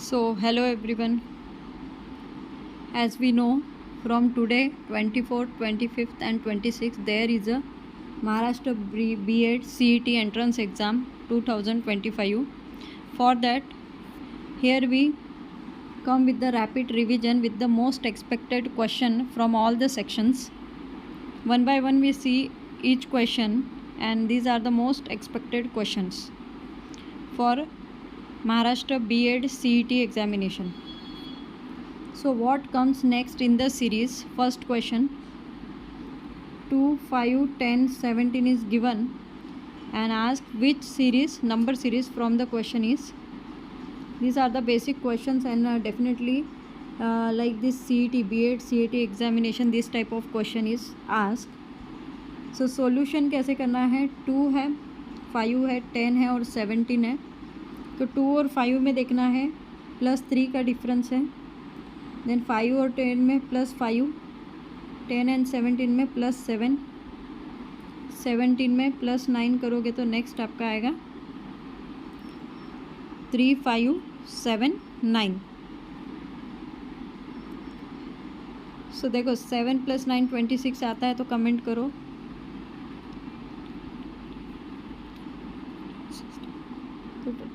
So, hello everyone. As we know, from today 24th, 25th, and 26th, there is a Maharashtra B.Ed CET entrance exam 2025. For that, here we come with the rapid revision with the most expected question from all the sections. One by one, we see each question, and these are the most expected questions for Maharashtra B.Ed CET examination. So what comes next in the series? First question, 2, 5, 10, 17 is given and asked which series, number series from the question is. These are the basic questions and definitely like this CET, B.Ed CET examination, this type of question is asked. So solution कैसे करना है? 2 है, 5 है, 10 है और 17 है. तो 2 और 5 में देखना है +3 का डिफरेंस है. देन 5 और 10 में +5, 10 एंड 17 में +7, 17 में +9 करोगे तो नेक्स्ट आपका आएगा 3, 5, 7, 9. सो देखो 7 + 9 26 आता है तो कमेंट करो.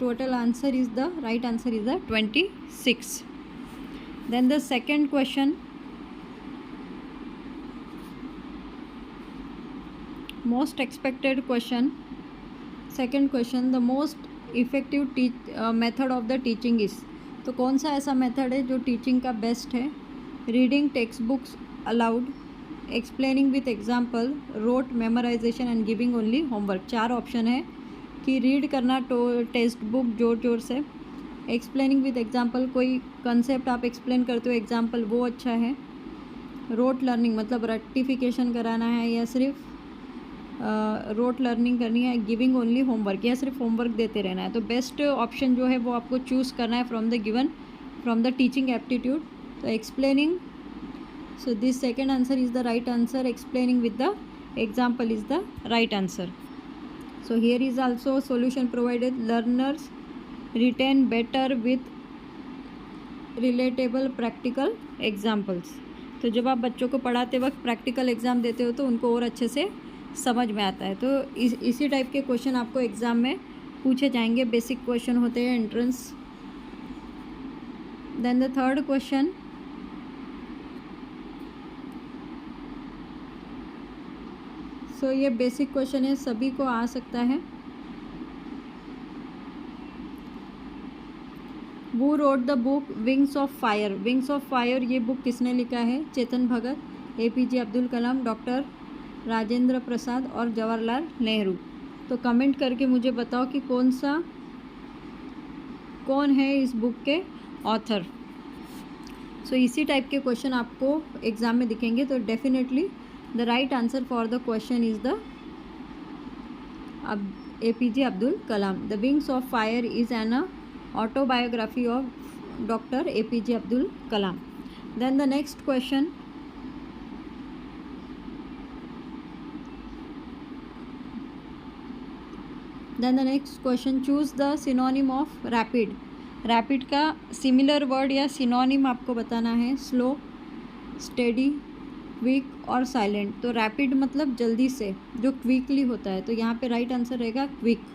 Total answer is the right answer is the 26. Then the second question, most expected question. Second question, the most effective method of the teaching is. तो कौन सा ऐसा मेथड है जो टीचिंग का बेस्ट है? Reading text books aloud, explaining with example, rote, memorisation and giving only homework. 4 option है कि रीड करना टेक्स्ट बुक जोर जोर से, एक्सप्लेनिंग विथ एग्जाम्पल, कोई कंसेप्ट आप एक्सप्लेन करते हो एग्जाम्पल, वो अच्छा है. रोट लर्निंग मतलब रेक्टिफिकेशन कराना है या सिर्फ रोट लर्निंग करनी है. गिविंग ओनली होमवर्क या सिर्फ होमवर्क देते रहना है. तो बेस्ट ऑप्शन जो है वो आपको चूज़ करना है from the given from the teaching aptitude. तो explaining, so this second answer is the right answer. Explaining with the example is the right answer. So here is also solution provided. Learners retain better with relatable practical examples. तो जब आप बच्चों को पढ़ाते वक्त practical exam देते हो तो उनको और अच्छे से समझ में आता है. तो इसी टाइप के क्वेश्चन आपको एग्ज़ाम में पूछे जाएंगे. बेसिक क्वेश्चन होते हैं entrance. Then the third question, so ये बेसिक क्वेश्चन है, सभी को आ सकता है. वो road the book wings of fire. Wings of fire ये बुक किसने लिखा है? चेतन भगत, APJ अब्दुल कलाम, डॉक्टर राजेंद्र प्रसाद और जवाहरलाल नेहरू. तो कमेंट करके मुझे बताओ कि कौन है इस बुक के ऑथर. सो इसी टाइप के क्वेश्चन आपको एग्ज़ाम में दिखेंगे. तो definitely the right answer for the question is the APJ Abdul Kalam. The wings of fire is an autobiography of Dr. APJ Abdul Kalam. Then the next question, choose the synonym of rapid. Rapid का similar word या synonym आपको बताना है. Slow, steady, quick और silent. तो rapid मतलब जल्दी से, जो क्विकली होता है. तो यहाँ पे राइट आंसर रहेगा क्विक.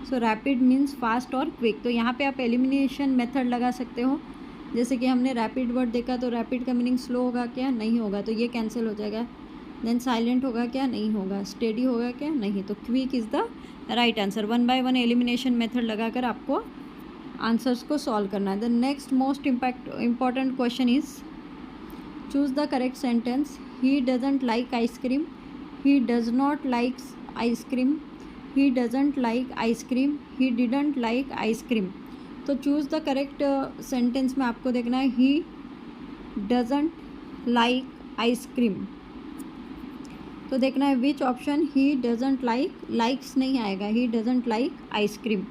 सो रैपिड मीन्स फास्ट और क्विक. तो यहाँ पे आप एलिमिनेशन मेथड लगा सकते हो. जैसे कि हमने रैपिड वर्ड देखा तो रैपिड का मीनिंग स्लो होगा क्या? नहीं होगा, तो ये कैंसिल हो जाएगा. देन साइलेंट होगा क्या? नहीं होगा. स्टेडी होगा क्या? नहीं. तो quick is the right answer. 1 by 1 elimination method लगाकर आपको आंसर्स को सॉल्व करना है. The next most important question is choose the correct sentence. He doesn't like ice cream, he does not likes ice cream, he doesn't like ice cream, he didn't like ice cream. तो choose the correct sentence में आपको देखना है he doesn't like ice cream. तो देखना है which option he doesn't like, likes नहीं आएगा, he doesn't like ice cream.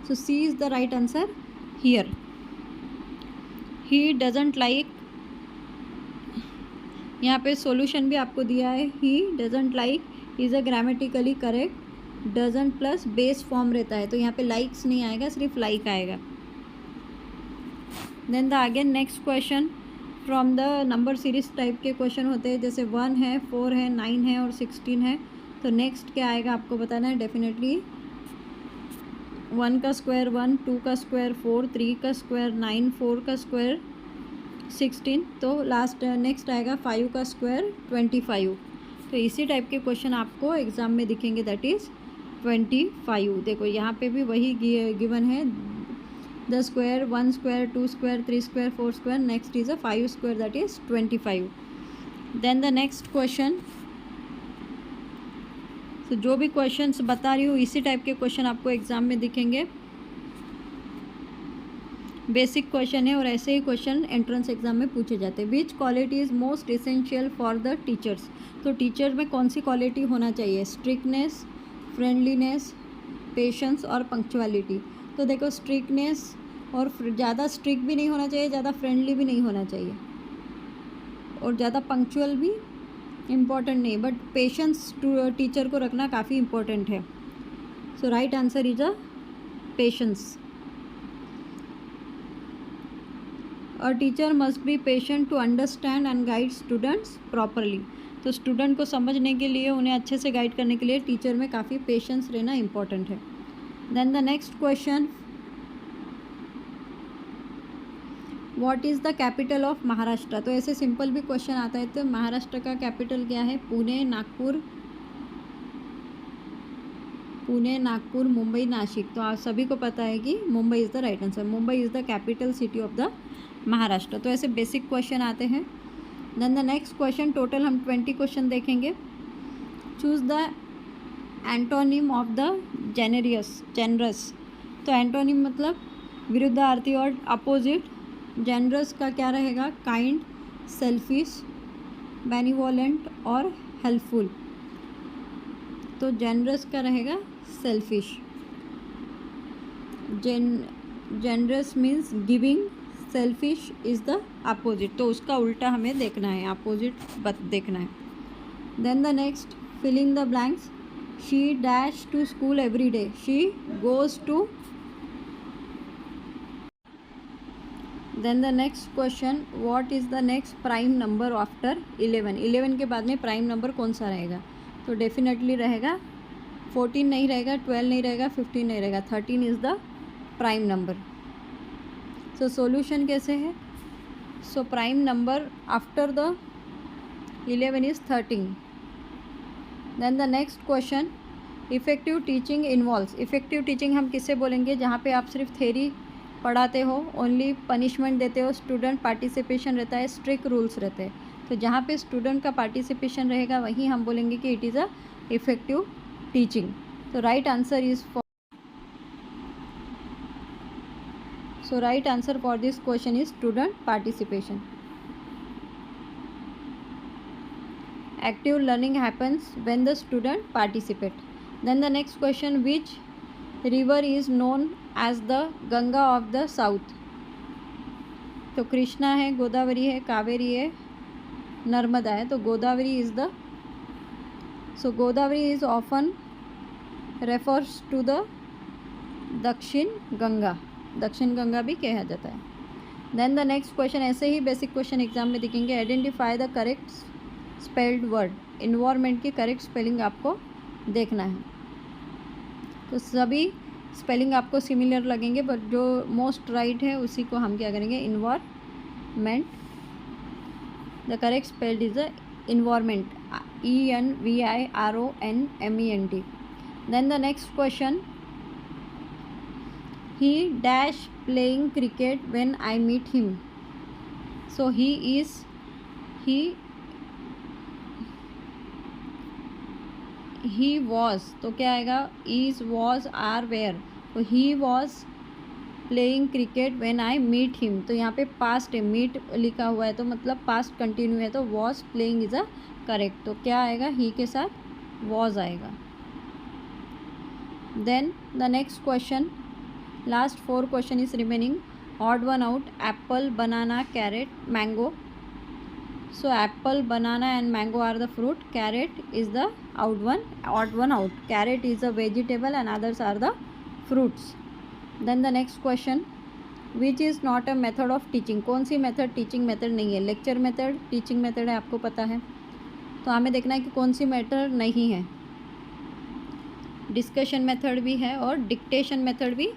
So C is the right answer here. He doesn't like, यहाँ पे सॉल्यूशन भी आपको दिया है. he doesn't like is a grammatically correct. Doesn't plus base form रहता है तो यहाँ पे लाइक्स नहीं आएगा, सिर्फ लाइक आएगा. Then the again next question from the number series type के क्वेश्चन होते हैं, जैसे 1 है, 4 है, 9 है और 16 है। तो नेक्स्ट क्या आएगा आपको बताना है डेफिनेटली। 1 का स्क्वायर 1, 2 का स्क्वायर 4, 3 का स्क्वायर 9, 4 का स्क्वायर 16, तो लास्ट नेक्स्ट आएगा 5 का स्क्वायर 25। तो इसी टाइप के क्वेश्चन आपको एग्ज़ाम में दिखेंगे, दैट इज़ 25। देखो यहाँ पे भी वही गिवन है, the square 1 square 2 square 3 square 4 square, next is a 5 square that is 25। Then the next question, तो जो भी क्वेश्चंस बता रही हूँ इसी टाइप के क्वेश्चन आपको एग्ज़ाम में दिखेंगे। बेसिक क्वेश्चन है और ऐसे ही क्वेश्चन एंट्रेंस एग्जाम में पूछे जाते हैं। विच quality is most essential for the teachers. तो टीचर में कौन सी क्वालिटी होना चाहिए? स्ट्रिक्टनेस, फ्रेंडलीनेस, पेशेंस और पंक्चुअलिटी। तो देखो स्ट्रिक्टनेस, और ज़्यादा स्ट्रिक्ट भी नहीं होना चाहिए, ज़्यादा फ्रेंडली भी नहीं होना चाहिए, और ज़्यादा पंक्चुअल भी इम्पॉर्टेंट नहीं, बट पेशेंस टीचर को रखना काफ़ी इम्पोर्टेंट है। So right answer is a patience. A teacher must be patient to understand and guide students properly. तो स्टूडेंट को समझने के लिए, उन्हें अच्छे से गाइड करने के लिए टीचर में काफ़ी पेशेंस रहना इम्पॉर्टेंट है। Then the next question, what is the capital of Maharashtra. तो ऐसे सिंपल भी क्वेश्चन आता है। तो महाराष्ट्र का कैपिटल क्या है? पुणे, नागपुर, मुंबई, नासिक। तो आप सभी को पता है कि Mumbai is the right answer. Mumbai is the capital city of the Maharashtra. तो ऐसे बेसिक क्वेश्चन आते हैं। Then the next question, total हम 20 क्वेश्चन देखेंगे। Choose the antonym of the generous. तो एंटोनिम मतलब विरुद्धार्थी और अपोजिट। जेनरस का क्या रहेगा? काइंड, सेल्फिश, बेनिवोलेंट और हेल्पफुल। तो जेनरस का रहेगा selfish. Generous means giving, selfish is the opposite. तो उसका उल्टा हमें देखना है, अपोजिट देखना है। Then the next, filling the blanks. She dash to school every day. She goes to. Then the next question, what is the next prime number after 11। 11 के बाद में प्राइम नंबर कौन सा रहेगा? तो डेफिनेटली रहेगा 14 नहीं रहेगा, 12 नहीं रहेगा, 15 नहीं रहेगा, 13 is the prime number. So solution कैसे है? So prime number after the 11 is 13। Then the next question, effective teaching involves. Effective teaching हम किससे बोलेंगे? जहाँ पे आप सिर्फ थ्योरी पढ़ाते हो, ओनली पनिशमेंट देते हो, स्टूडेंट पार्टिसिपेशन रहता है, स्ट्रिक्ट रूल्स रहते हैं। तो जहाँ पे स्टूडेंट का पार्टिसिपेशन रहेगा वहीं हम बोलेंगे कि it is a effective teaching. तो right answer is for this question is student participation. Active learning happens when the student participate. Then the next question, which river is known as the Ganga of the South? तो कृष्णा है, गोदावरी है, कावेरी है, नर्मदा है। तो Godavari is the, so Godavari is often refers to the Dakshin Ganga. दक्षिण गंगा भी कहा जाता है। देन द नेक्स्ट क्वेश्चन, ऐसे ही बेसिक क्वेश्चन एग्जाम में दिखेंगे। Identify the correct spelled word. Environment की करेक्ट स्पेलिंग आपको देखना है। तो सभी स्पेलिंग आपको सिमिलर लगेंगे, बट जो मोस्ट राइट है उसी को हम क्या करेंगे? Environment. The correct spelled is the environment, ENVIRONMENT। Then the next question, he dash playing cricket when I meet him. So he was, तो क्या आएगा? Is, was, are, where. तो he was playing cricket when I meet him. तो यहाँ पे past है, meet लिखा हुआ है तो मतलब पास्ट कंटिन्यू है, तो was playing is a correct. तो क्या आएगा? ही के साथ वॉज आएगा। Then the next question, last 4 question is remaining. Odd one out, apple, banana, carrot, mango. So apple, banana and mango are the fruit. Carrot is the odd one out. Carrot is a vegetable and others are the fruits. Then the next question, which is not a method of teaching, कौन सी method teaching method नहीं है? Lecture method teaching method है, आपको पता है, तो हमें देखना है कि कौन सी मेथड नहीं है। डिस्कशन मेथड भी है और डिक्टेशन मेथड भी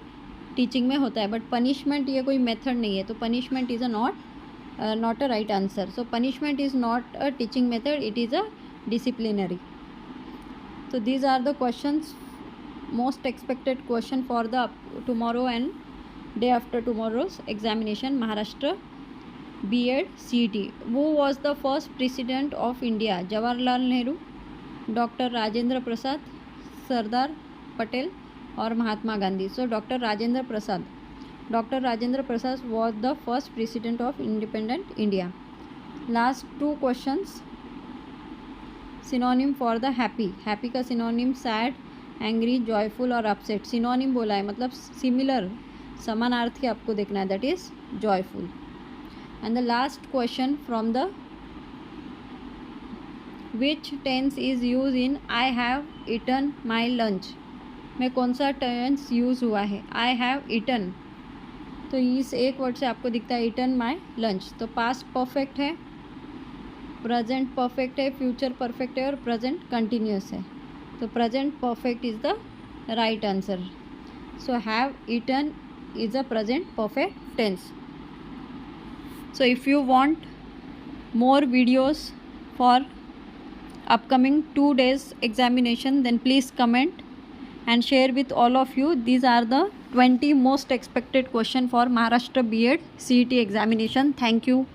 टीचिंग में होता है, बट पनिशमेंट ये कोई मेथड नहीं है, तो punishment is a not a right answer. So punishment is not a teaching method, it is a disciplinary. So these are the questions, most expected question for the tomorrow and day after tomorrow's examination, Maharashtra B.Ed CET. Who was the first president of India? Jawaharlal Nehru, Dr. Rajendra Prasad, Sardar Patel or Mahatma Gandhi? So Dr. Rajendra Prasad. Dr. Rajendra Prasad was the first president of independent India. Last two questions. Synonym for the happy, happy का synonym sad, angry, joyful और upset. Synonym बोला है मतलब similar, समानार्थी आपको देखना है, that is joyful. And the last question from the which tense is use in I have eaten my lunch, में कौन सा टेंस यूज हुआ है? आई हैव ईटन, तो इस एक वर्ड से आपको दिखता है ईटन माई लंच, तो पास्ट परफेक्ट है, प्रेजेंट परफेक्ट है, फ्यूचर परफेक्ट है और प्रेजेंट कंटिन्यूस है, तो present perfect is the right answer. So have eaten is a present perfect tense. So if you want more videos for upcoming 2 days examination, then please comment and share with all of you. These are the 20 most expected question for Maharashtra B.Ed CET examination. Thank you.